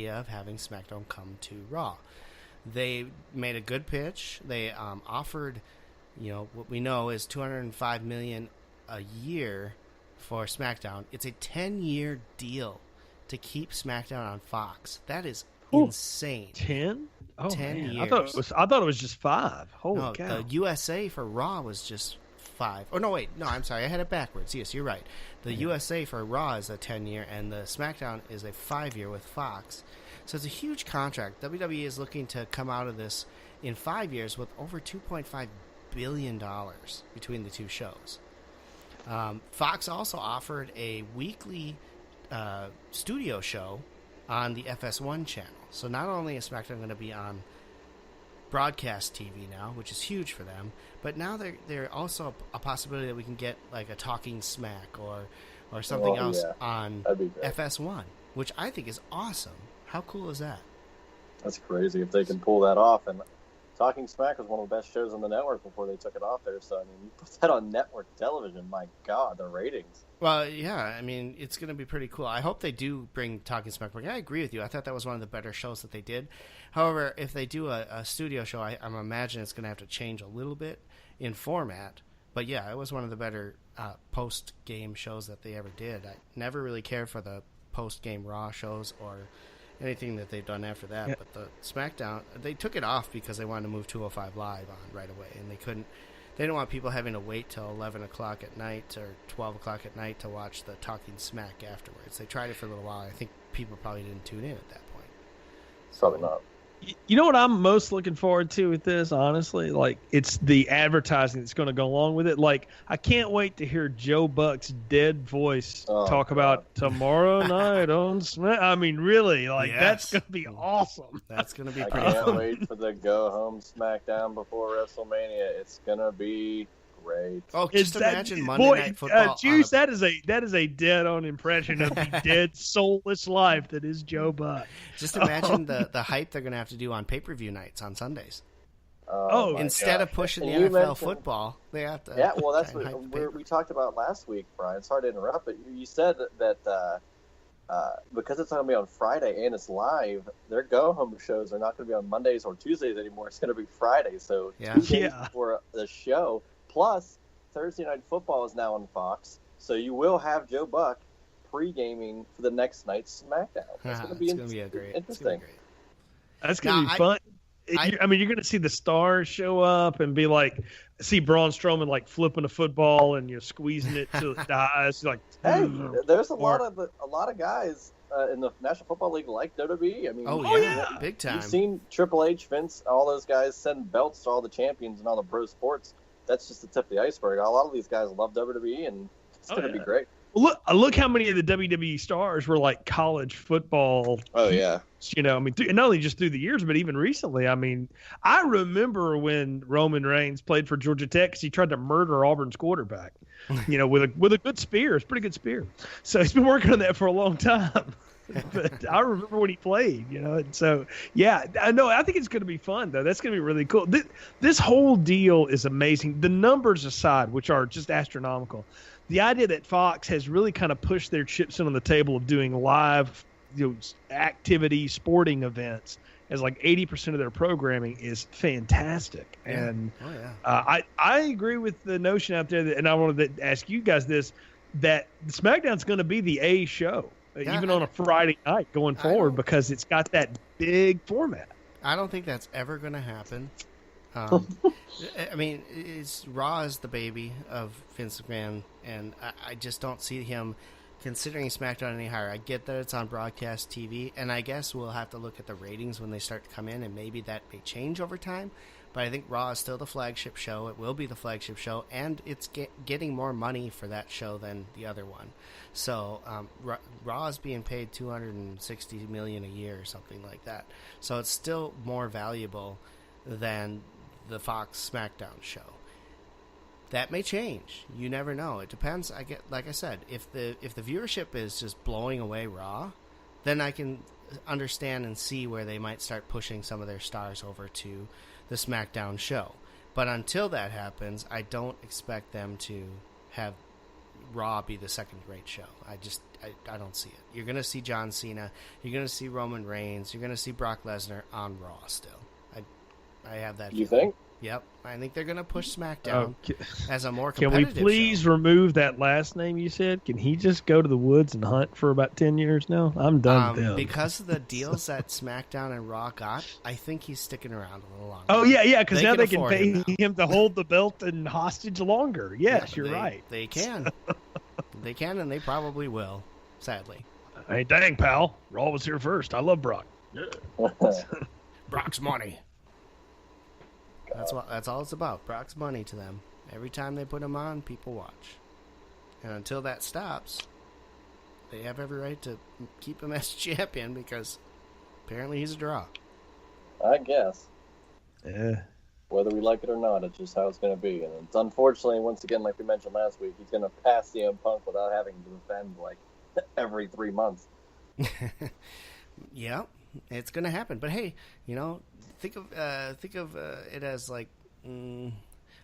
idea of having SmackDown come to Raw. They made a good pitch. They offered, what we know is $205 million a year for SmackDown. It's a 10-year deal to keep SmackDown on Fox. That is insane. 10? Oh, 10 man. years. I thought it was just 5. Holy cow. The USA for Raw was just 5. Oh, no, wait. No, I'm sorry. I had it backwards. Yes, you're right. The USA for Raw is a 10-year, and the SmackDown is a 5-year with Fox. So it's a huge contract. WWE is looking to come out of this in 5 years with over $2.5 billion between the two shows. Fox also offered a weekly studio show on the FS1 channel. So not only is SmackDown going to be on broadcast TV now, which is huge for them, but now they're also a possibility that we can get like a Talking Smack or something else on FS1, which I think is awesome. How cool is that? That's crazy if they can pull that off. And Talking Smack was one of the best shows on the network before they took it off there. So, I mean, you put that on network television, my God, the ratings. Well, yeah, I mean, it's going to be pretty cool. I hope they do bring Talking Smack back. I agree with you. I thought that was one of the better shows that they did. However, if they do a studio show, I'm imagining it's going to have to change a little bit in format. But, yeah, it was one of the better post-game shows that they ever did. I never really cared for the post-game Raw shows or anything that they've done after that. Yeah. But the SmackDown, they took it off because they wanted to move 205 Live on right away, and they didn't want people having to wait till 11 o'clock at night or 12 o'clock at night to watch the Talking Smack afterwards. They tried it for a little while. I think people probably didn't tune in at that point. Probably not. You know what I'm most looking forward to with this, honestly? Like, it's the advertising that's going to go along with it. Like, I can't wait to hear Joe Buck's dead voice talk about tomorrow night on Smack. I mean, really, like, that's going to be awesome. That's going to be I pretty can't fun. wait for the go-home SmackDown before WrestleMania. It's going to be great. Oh, just imagine Monday Night Football. Juice, that is a dead-on impression of the dead, soulless life that is Joe Buck. Just imagine the hype they're going to have to do on pay-per-view nights on Sundays. Instead of pushing the NFL football, they have to. Yeah, well, that's what we talked about last week, Brian. Sorry to interrupt, but you said that because it's going to be on Friday and it's live, their go-home shows are not going to be on Mondays or Tuesdays anymore. It's going to be Fridays. So 2 days before the show. Plus, Thursday Night Football is now on Fox, so you will have Joe Buck pre-gaming for the next night's SmackDown. That's going to be interesting. That's going to be fun. I mean, you're going to see the stars show up and be like, see Braun Strowman like flipping a football and you're squeezing it till it dies. Like, hey, there's a lot of guys in the National Football League like WWE. I mean, big time. You've seen Triple H, Vince, all those guys send belts to all the champions and all the pro sports. That's just the tip of the iceberg. A lot of these guys love WWE, and it's going to be great. Well, look how many of the WWE stars were like college football. Oh, yeah. You know, I mean, not only just through the years, but even recently. I mean, I remember when Roman Reigns played for Georgia Tech because he tried to murder Auburn's quarterback, with a good spear. It's a pretty good spear. So he's been working on that for a long time. But I remember when he played, and so, yeah, I think it's going to be fun, though. That's going to be really cool. This whole deal is amazing. The numbers aside, which are just astronomical, the idea that Fox has really kind of pushed their chips in on the table of doing live activity, sporting events as like 80% of their programming is fantastic. Yeah. And I agree with the notion out there, and I wanted to ask you guys this, that SmackDown's going to be the A show. Even on a Friday night going forward, because it's got that big format. I don't think that's ever going to happen. I mean, Raw is the baby of Vince McMahon, and I just don't see him considering SmackDown any higher. I get that it's on broadcast TV, and I guess we'll have to look at the ratings when they start to come in, and maybe that may change over time. But I think Raw is still the flagship show. It will be the flagship show, and it's getting more money for that show than the other one. So Raw is being paid $260 million a year or something like that. So it's still more valuable than the Fox SmackDown show. That may change. You never know. It depends. Like I said, if the viewership is just blowing away Raw, then I can understand and see where they might start pushing some of their stars over to the SmackDown show. But until that happens, I don't expect them to have Raw be the second-rate show. I don't see it. You're going to see John Cena. You're going to see Roman Reigns. You're going to see Brock Lesnar on Raw still. I have that You feeling. think? Yep. I think they're going to push SmackDown as a more Can we competitive please show. remove that last name you said? Can he just go to the woods and hunt for about 10 years now? I'm done with him. Because of the deals that SmackDown and Raw got, I think he's sticking around a little longer. Oh, yeah, because now they can afford pay him now. him to hold the belt and hostage longer. Yes, you're They- right. They can. They can, and they probably will, sadly. Hey, dang, pal. Raw was here first. I love Brock. Brock's money. That's all it's about. Brock's money to them. Every time they put him on, people watch. And until that stops, they have every right to keep him as champion because apparently he's a draw. I guess. Yeah. Whether we like it or not, it's just how it's going to be. And it's unfortunately, once again, like we mentioned last week, he's going to pass CM Punk without having to defend like every 3 months. Yeah, it's going to happen. But hey, think of it as like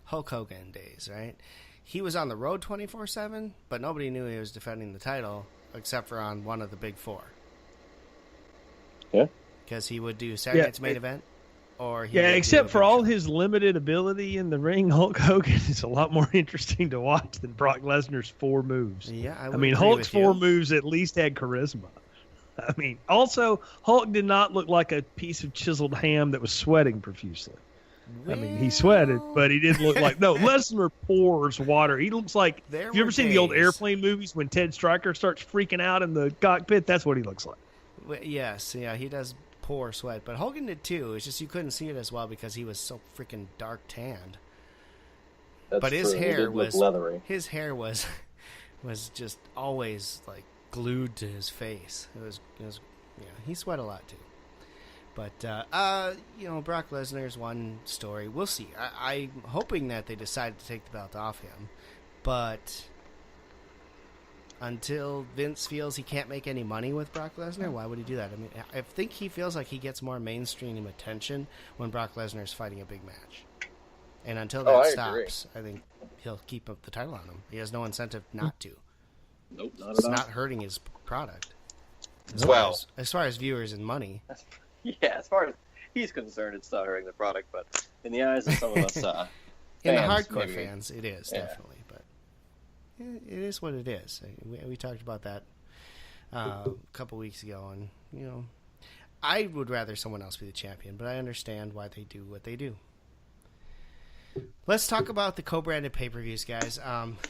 Hulk Hogan days, right? He was on the road 24/7, but nobody knew he was defending the title except for on one of the big four. Yeah. Because he would do Saturday Night's Main Event. Except for all his limited ability in the ring, Hulk Hogan is a lot more interesting to watch than Brock Lesnar's 4 moves. Yeah, I mean, Hulk's 4 moves at least had charisma. I mean, also, Hulk did not look like a piece of chiseled ham that was sweating profusely. I mean, he sweated, but he didn't look like... No, Lesnar pours water. He looks like... Have you ever seen the old airplane movies when Ted Stryker starts freaking out in the cockpit? That's what he looks like. Yes, yeah, he does pour sweat, but Hogan did too. It's just you couldn't see it as well because he was so freaking dark tanned. That's but his true. hair was leathery. His hair was just always like glued to his face. It was he sweat a lot too. But Brock Lesnar's one story. We'll see. I'm hoping that they decide to take the belt off him, but until Vince feels he can't make any money with Brock Lesnar, why would he do that? I mean, I think he feels like he gets more mainstream attention when Brock Lesnar is fighting a big match. And until that stops, I think he'll keep up the title on him. He has no incentive not to. Nope, not at all. It's not hurting his product. As far as viewers and money. Yeah, as far as he's concerned, it's not hurting the product, but in the eyes of some of us in the fans, hardcore maybe. fans, it is, definitely. But it is what it is. We talked about that a couple weeks ago, and I would rather someone else be the champion, but I understand why they do what they do. Let's talk about the co-branded pay-per-views, guys.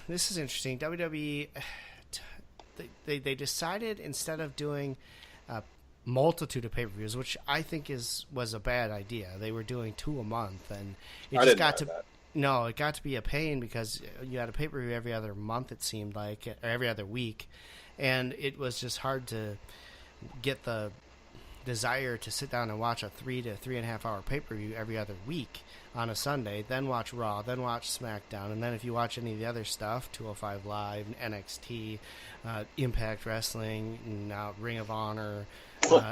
This is interesting. WWE, they decided instead of doing a multitude of pay-per-views, which I think was a bad idea. They were doing 2 a month, and it got to be a pain because you had a pay-per-view every other month, it seemed like, or every other week, and it was just hard to get the desire to sit down and watch a 3 to 3.5 hour pay-per-view every other week on a Sunday, then watch Raw, then watch SmackDown, and then if you watch any of the other stuff, 205 Live, NXT, Impact Wrestling, now Ring of Honor,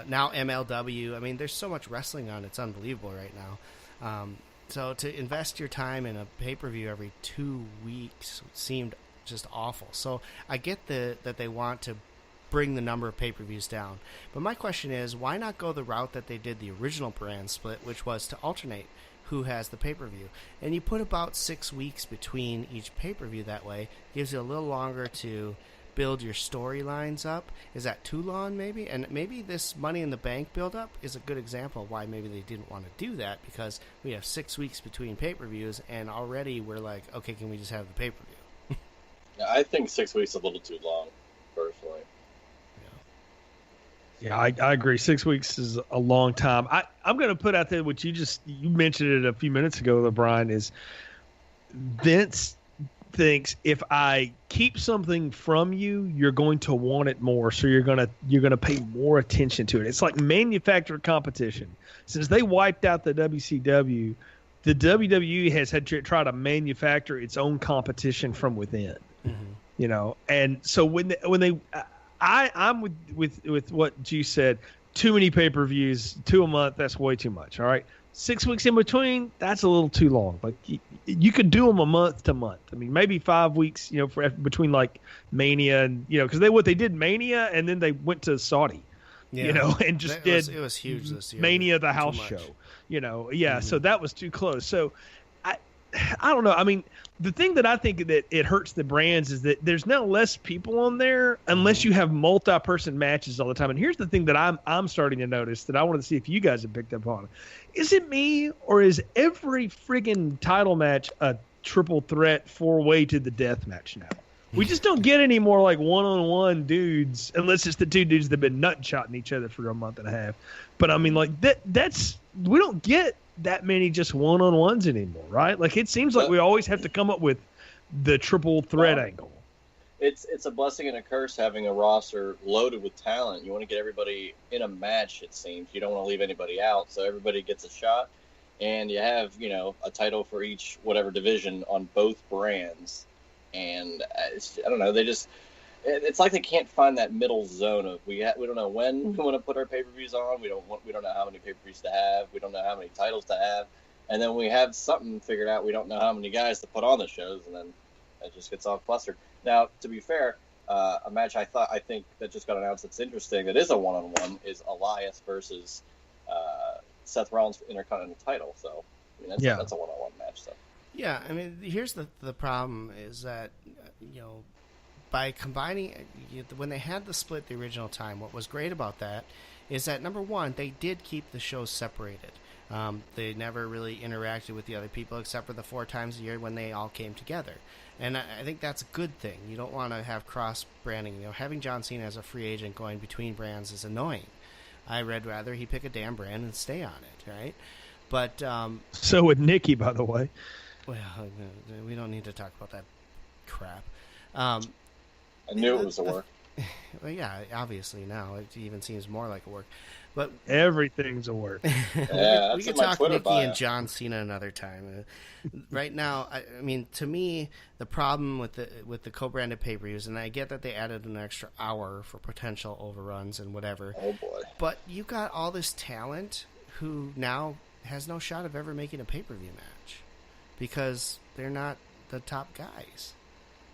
now MLW. I mean, there's so much wrestling on, it's unbelievable right now. So to invest your time in a pay-per-view every 2 weeks seemed just awful. So I get that they want to bring the number of pay-per-views down. But my question is, why not go the route that they did the original brand split, which was to alternate who has the pay-per-view? And you put about 6 weeks between each pay-per-view that way. Gives you a little longer to build your storylines up. Is that too long, maybe? And maybe this Money in the Bank build-up is a good example of why maybe they didn't want to do that, because we have 6 weeks between pay-per-views, and already we're like, okay, can we just have the pay-per-view? Yeah, I think 6 weeks is a little too long, personally. Yeah, I agree. 6 weeks is a long time. I'm going to put out there what you mentioned it a few minutes ago, Brian, is Vince thinks if I keep something from you, you're going to want it more, so you're going to pay more attention to it. It's like manufactured competition. Since they wiped out the WCW, the WWE has had to try to manufacture its own competition from within. Mm-hmm. And so when they I'm with what you said. too many pay-per-views, 2 a month. That's way too much. All right. 6 weeks in between, that's a little too long. Like you could do them a month to month. I mean, maybe 5 weeks, for between like Mania and, because what they did Mania and then they went to Saudi, and just it was huge this year. Mania, the house show, So that was too close. So I don't know. I mean, the thing that I think that it hurts the brands is that there's now less people on there unless you have multi-person matches all the time. And here's the thing that I'm starting to notice that I want to see if you guys have picked up on. Is it me, or is every friggin' title match a triple threat 4-way to the death match now? We just don't get any more like one-on-one dudes unless it's the two dudes that have been nut-shotting each other for a month and a half. But I mean, like that's we don't get that many just one-on-ones anymore, right? Like it seems like we always have to come up with the triple threat angle. It's a blessing and a curse having a roster loaded with talent. You want to get everybody in a match, it seems. You don't want to leave anybody out, so everybody gets a shot. And you have, a title for each whatever division on both brands. And I don't know, it's like they can't find that middle zone of we don't know when we want to put our pay-per-views on. We don't know how many pay-per-views to have. We don't know how many titles to have. And then we have something figured out. We don't know how many guys to put on the shows, and then it just gets all clustered. Now, to be fair, a match I think that just got announced that's interesting that is a one-on-one is Elias versus Seth Rollins for Intercontinental title. So that's a one-on-one match. So. Yeah, I mean, here's the problem is that, by combining, when they had the split the original time, what was great about that is that, number one, they did keep the shows separated. They never really interacted with the other people except for the 4 times a year when they all came together. And I think that's a good thing. You don't want to have cross-branding. Having John Cena as a free agent going between brands is annoying. I'd rather he pick a damn brand and stay on it, right? But so would Nikki, by the way. Well, we don't need to talk about that crap. I knew it was a work. Well, yeah, obviously now it even seems more like a work. But everything's a work. Yeah, we could talk Nikki and John Cena another time. Right now, I mean, to me, the problem with the co-branded pay-per-views, and I get that they added an extra hour for potential overruns and whatever. Oh boy! But you got all this talent who now has no shot of ever making a pay-per-view match because they're not the top guys.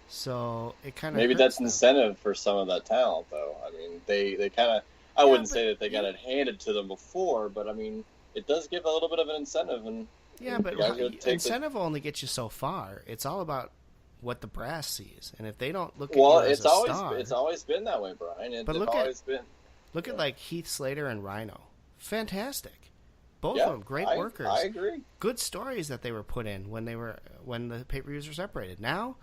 So it kind of maybe that's an incentive for some of that talent, though. I mean, they kind of. I wouldn't say that they got it handed to them before, but I mean, it does give a little bit of an incentive. And but incentive only gets you so far. It's all about what the brass sees, and if they don't look at you as a star, it's always been that way, Brian. Look at like Heath Slater and Rhino, fantastic. Both of them great workers. I agree. Good stories that they were put in when the pay-per-views were separated. Now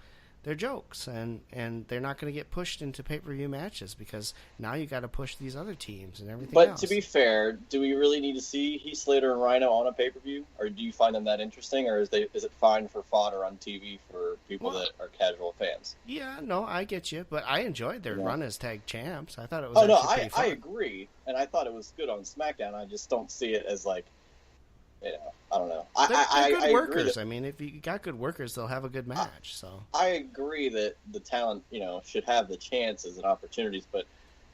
they're jokes, and they're not going to get pushed into pay-per-view matches because now you got to push these other teams and everything else. But to be fair, do we really need to see Heath Slater and Rhino on a pay-per-view, or do you find them that interesting, or is it fine for fodder on TV for people that are casual fans? Yeah, no, I get you, but I enjoyed their run as tag champs. I thought it was pretty fun. I agree, and I thought it was good on SmackDown. I just don't see it as like, I don't know. They're good workers. I mean, if you got good workers, they'll have a good match. So I agree that the talent, should have the chances and opportunities, but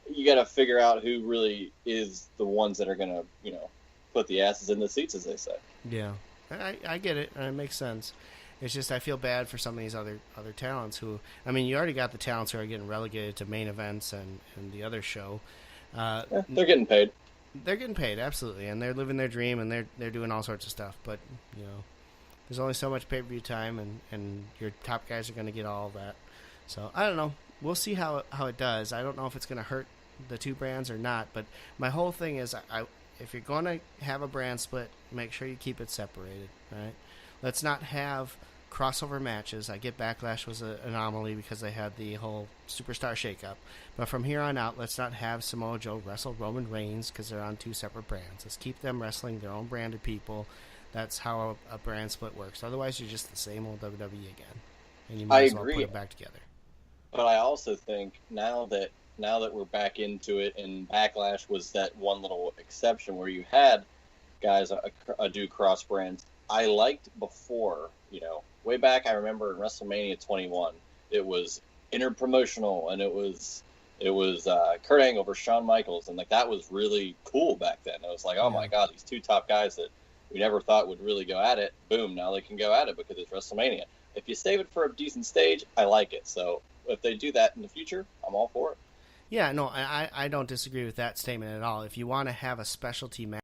you got to figure out who really is the ones that are going to, put the asses in the seats, as they say. Yeah, I get it, and it makes sense. It's just I feel bad for some of these other talents who, I mean, you already got the talents who are getting relegated to main events and the other show. They're getting paid. They're getting paid, absolutely, and they're living their dream, and they're doing all sorts of stuff. But there's only so much pay-per-view time, and your top guys are going to get all of that. So I don't know. We'll see how it does. I don't know if it's going to hurt the two brands or not. But my whole thing is, if you're going to have a brand split, make sure you keep it separated. Right? Let's not have crossover matches. I get Backlash was an anomaly because they had the whole superstar shakeup. But from here on out, let's not have Samoa Joe wrestle Roman Reigns because they're on two separate brands. Let's keep them wrestling their own branded people. That's how a brand split works. Otherwise, you're just the same old WWE again. And you might as well put it back together. But I also think now that we're back into it, and Backlash was that one little exception where you had guys do cross brands. I liked before, way back, I remember in WrestleMania 21, it was interpromotional, and it was it was Kurt Angle versus Shawn Michaels, and like that was really cool back then. It was like, oh my god, these two top guys that we never thought would really go at it. Boom, now they can go at it because it's WrestleMania. If you save it for a decent stage, I like it. So if they do that in the future, I'm all for it. Yeah, no, I don't disagree with that statement at all. If you want to have a specialty match